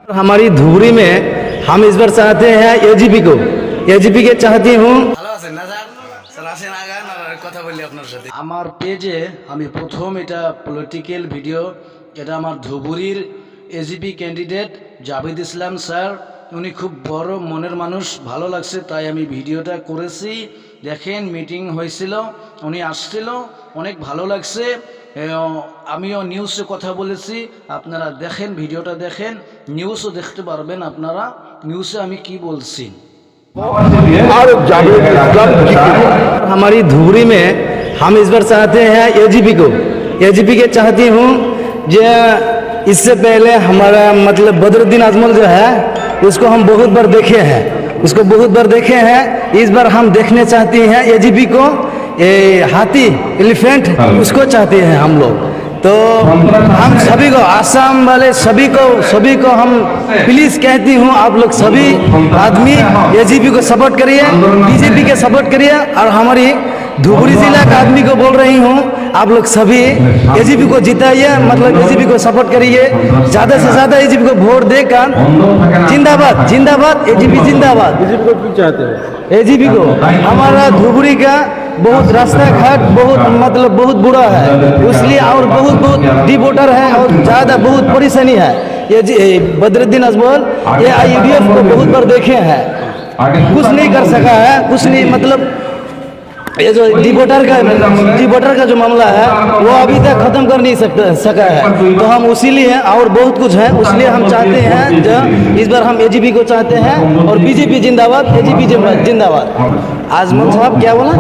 हमारी धुबरी में हम इस बार चाहते हैं एजीपी को, एजीपी के चाहती हूँ। আমার পেজে আমি প্রথম এটা পলিটিক্যাল ভিডিও, এটা আমার ধুবুরির এজিপি ক্যান্ডিডেট জাভেদ ইসলাম স্যার, উনি খুব বড় মনের মানুষ, ভালো লাগছে তাই আমি ভিডিওটা করেছি। দেখেন মিটিং হয়েছিল, উনি আসছিল, অনেক ভালো লাগছে। আমিও নিউজে কথা বলেছি, আপনারা দেখেন ভিডিওটা দেখেন, নিউজও দেখতে পারবেন আপনারা নিউজে আমি কি বলছি। हमारी धुबरी में हम इस बार चाहते हैं एजीपी को, एजीपी के चाहती हूँ। जो इससे पहले हमारा मतलब बदरुद्दीन अजमल जो है उसको हम बहुत बार देखे हैं, उसको बहुत बार देखे हैं। इस बार हम देखने चाहती हैं एजीपी को, हाथी एलिफेंट उसको चाहते हैं हम लोग। तो हम सभी को, आसाम वाले सभी को हम प्लीज कहती हूँ, आप लोग सभी आदमी एजीपी को सपोर्ट करिए, बीजेपी के सपोर्ट करिए। और हमारी धुबरी जिला का आदमी को बोल रही हूँ, आप लोग सभी एजीपी को जिताइए, मतलब एजीपी को सपोर्ट करिए, ज़्यादा से ज़्यादा एजीपी को वोट देकर। जिंदाबाद जिंदाबाद एजीपी जिंदाबाद। एजीपी को क्यों चाहते हो? एजीपी को हमारा धुबरी का बहुत रास्ता घाट बहुत मतलब बहुत बुरा है, इसलिए और बहुत डी वोटर है और ज़्यादा बहुत परेशानी है। ये बदरुद्दीन अजमल ये IUDF को बहुत बार देखे हैं, कुछ नहीं कर सका है, कुछ नहीं मतलब ये जो डी वोटर का जो मामला है वो अभी तक खत्म कर नहीं सका है। तो हम उसीलिए और बहुत कुछ है, इसलिए हम चाहते हैं जो इस बार हम एजीपी को चाहते हैं। और बीजेपी जिंदाबाद, एजीपी जिंदाबाद। आजमल साहब क्या बोला?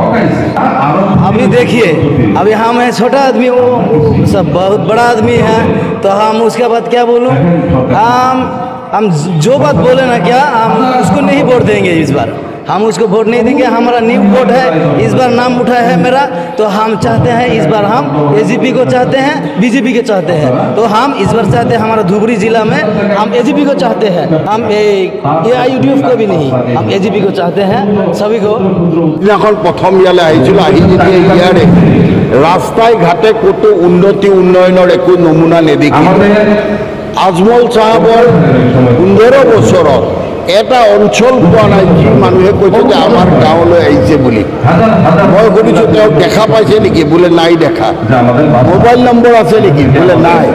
अभी देखिए, अभी हम है छोटा आदमी, वो सब बहुत बड़ा आदमी है, तो हम उसके बाद क्या बोलूँ, हम जो बात बोले ना क्या, हम उसको नहीं वोट देंगे इस बार, हम उसको वोट नहीं देंगे। हमारा न्यू वोट है, इस बार नाम उठा है मेरा, तो हम चाहते हैं इस बार हम एजीपी को चाहते हैं, बीजेपी के चाहते हैं। तो हम इस बार चाहते हैं हमारा धुबरी जिला में हम एजीपी को चाहते हैं, हम AIUDF को भी नहीं, हम एजीपी को चाहते हैं सभी को। এখন প্রথম ইয়ালে আহিছিল, আহি যেতিয়া ইয়াৰে ৰাস্তাই ঘাটে ক'তো উন্নতি উন্নয়নৰ একো নমুনা নেদেখি আজমল চাহাবৰ 15 বছৰত এটা অঞ্চল পোৱা নাই যি মানুহে কৈছে যে আমাৰ গাঁৱলৈ আহিছে বুলি। মই সুধিছোঁ তেওঁ দেখা পাইছে নেকি, বোলে নাই দেখা। মোবাইল নম্বৰ আছে নেকি, বোলে নাই।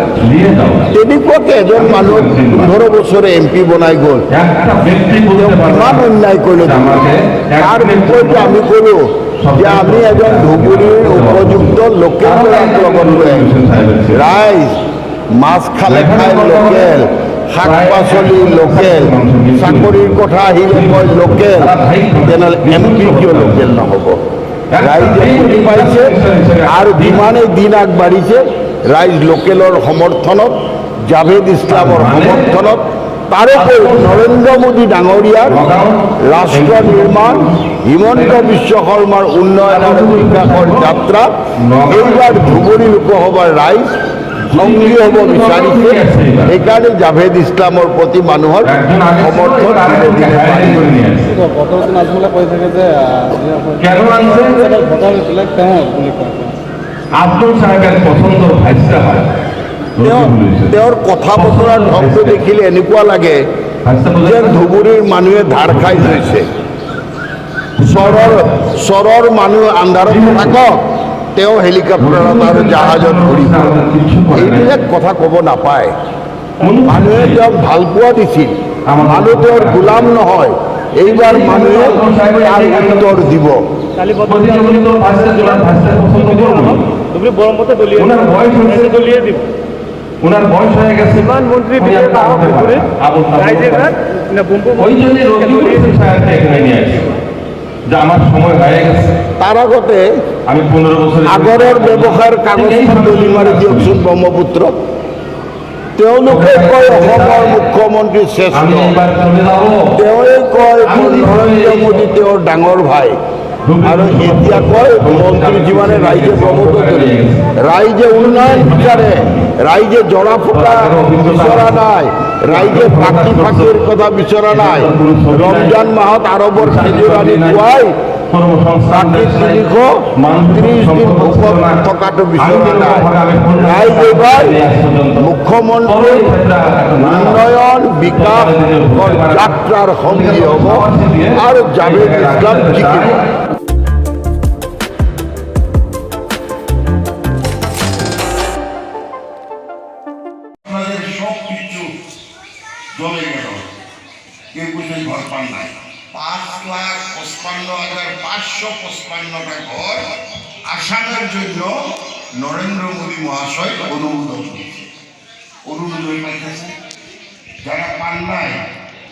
তেনেকুৱাকে এজন মানুহ 15 বছৰে MP বনাই গ'ল, ইমান অন্যায় কৰিলে। তাৰ বিপৰীতে আমি ক'লোঁ যে আমি এজন ধুবুৰীৰ উপযুক্ত লোকেল ল'ৰাক লগত লৈ আহিছোঁ। ৰাইজ মাছ খালে খাই লোকেল, শাক পাচলি লোকেল, চাকৰিৰ কথা আহিলে কয় লোকেল, তেনেহ'লে MP কিয় লোকেল নহ'ব? ৰাইজে বুজি পাইছে আৰু যিমানেই দিন আগবাঢ়িছে ৰাইজ লোকেলৰ সমৰ্থনত, জাভেদ ইছলামৰ সমৰ্থনত, তাৰোপৰি নৰেন্দ্ৰ মোদী ডাঙৰীয়াৰ ৰাষ্ট্ৰ নিৰ্মাণ, হিমন্ত বিশ্ব শৰ্মাৰ উন্নয়ন আৰু বিকাশৰ যাত্ৰা এইবাৰ ধুবুৰী লোকসভাৰ ৰাইজ সংগ্ৰী হ'ব বিচাৰিছে। সেইকাৰণে জাভেদ ইছলামৰ প্ৰতি মানুহৰ সমৰ্থন তেওঁৰ কথা বতৰাৰ ঢংটো দেখিলে এনেকুৱা লাগে যেন ধুবুৰীৰ মানুহে ধাৰ খাই গৈছে। চৰৰ মানুহ আন্ধাৰত থাকক, তেওঁ হেলিকপ্টাৰত আৰু জাহাজত ঘূৰিব, এইবিলাক কথা ক'ব নাপায়। মানুহে তেওঁক ভাল পোৱা দিছিল, মানুহ তেওঁৰ গোলাম নহয়। এইবাৰ মানুহে তাৰ উত্তৰ দিব। ওনার বয়স হয়ে গেছে, প্রধানমন্ত্রী আমার সময় হয়ে গেছে। তাৰ আগতে আমি 15 বছর আগৰৰ ব্যৱসায়ৰ কাগজখন দলি মাৰি দিয়কচোন ব্ৰহ্মপুত্ৰ। তেওঁলোকে কয় অসমৰ মুখ্যমন্ত্ৰী শ্ৰেষ্ঠ, তেওঁৱে কয় নৰেন্দ্ৰ মোদী তেওঁৰ ডাঙৰ ভাই, আৰু এতিয়া কয় মন্ত্ৰী যিমানে ৰাইজে প্ৰমোট কৰে, ৰাইজে উন্নয়ন বিচাৰে, ৰাইজে জৰা ফুকা বিচৰা নাই, ৰাইজে ফাঁকিৰ কথা বিচৰা নাই। ৰমজান মাহত আৰবৰ খেজুৰ আনি খুৱাই বাকি 330 দিন ভোকত থকাটো বিচৰা নাই। ৰাইজ এইবাৰ মুখ্যমন্ত্ৰী উন্নয়ন বিকাশৰ যাত্ৰাৰ সংগী হ'ব আৰু জাভেদ ইছলাম জিকিব। আপনাদের সব কিছু জমে গেল, কেউ কিছুই ঘর পান নাই। 5,55,555টা ঘর আসামের জন্য নরেন্দ্র মোদী মহাশয় অনুমোদন করেছে। অনুমোদন পাইতেছে যারা পান নাই,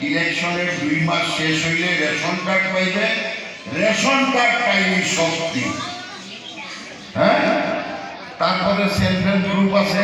ইলেকশনের 2 মাস শেষ হইলে রেশন কার্ড পাইবে। রেশন কার্ড পাইলে শক্তি, হ্যাঁ। তারপরে সেলফ হেল্প গ্রুপ আছে।